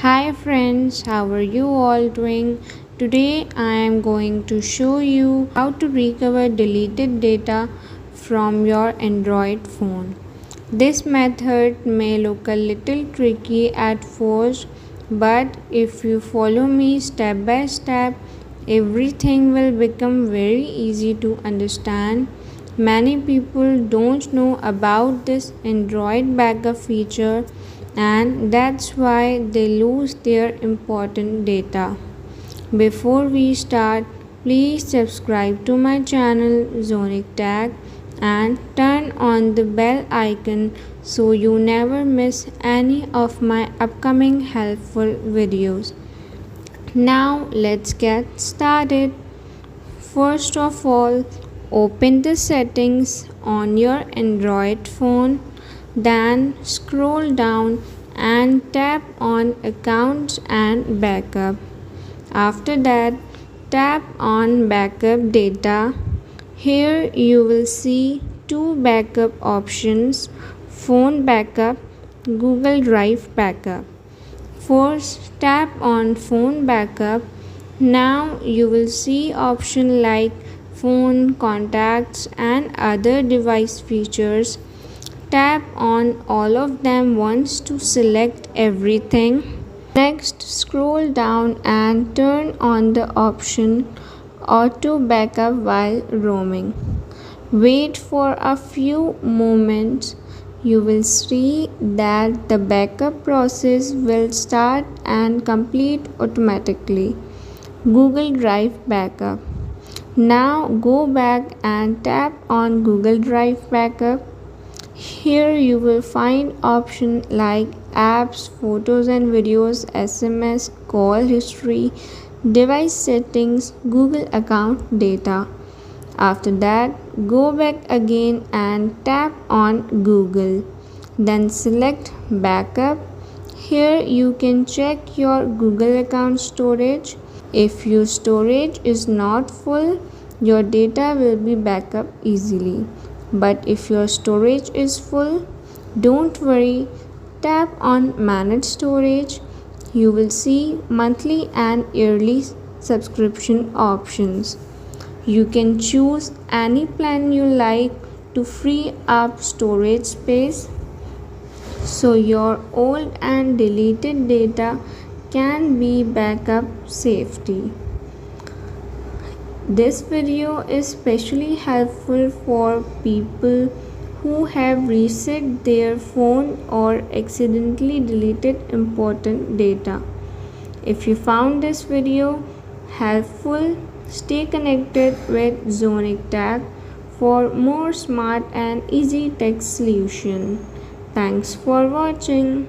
Hi friends, how are you all doing? Today I am going to show you how to recover deleted data from your Android phone. This method may look a little tricky at first, but if you follow me step by step, everything will become very easy to understand. Many people don't know about this Android backup feature and that's why they lose their important data. Before we start, please subscribe to my channel Zonic Tag and turn on the bell icon so you never miss any of my upcoming helpful videos. Now let's get started. First of all, open the settings on your Android phone, then scroll down and tap on Accounts and Backup. After that, tap on Backup Data. Here you will see two backup options: Phone Backup, Google Drive Backup. First, tap on Phone Backup. Now you will see options like phone, contacts and other device features. Tap on all of them once to select everything. Next, scroll down and turn on the option Auto Backup while roaming. Wait for a few moments. You will see that the backup process will start and complete automatically. Google Drive Backup. Now go back and tap on Google Drive Backup. Here you will find options like apps, photos and videos, SMS, call history, device settings, Google account data. After that, go back again and tap on Google. Then select Backup. Here you can check your Google account storage. If your storage is not full, your data will be backed up easily. But if your storage is full, don't worry. Tap on Manage Storage. You will see monthly and yearly subscription options. You can choose any plan you like to free up storage space so your old and deleted data can be backed up safely. This video is especially helpful for people who have reset their phone or accidentally deleted important data. If you found this video helpful, stay connected with Zonic Tag for more smart and easy tech solution. Thanks for watching.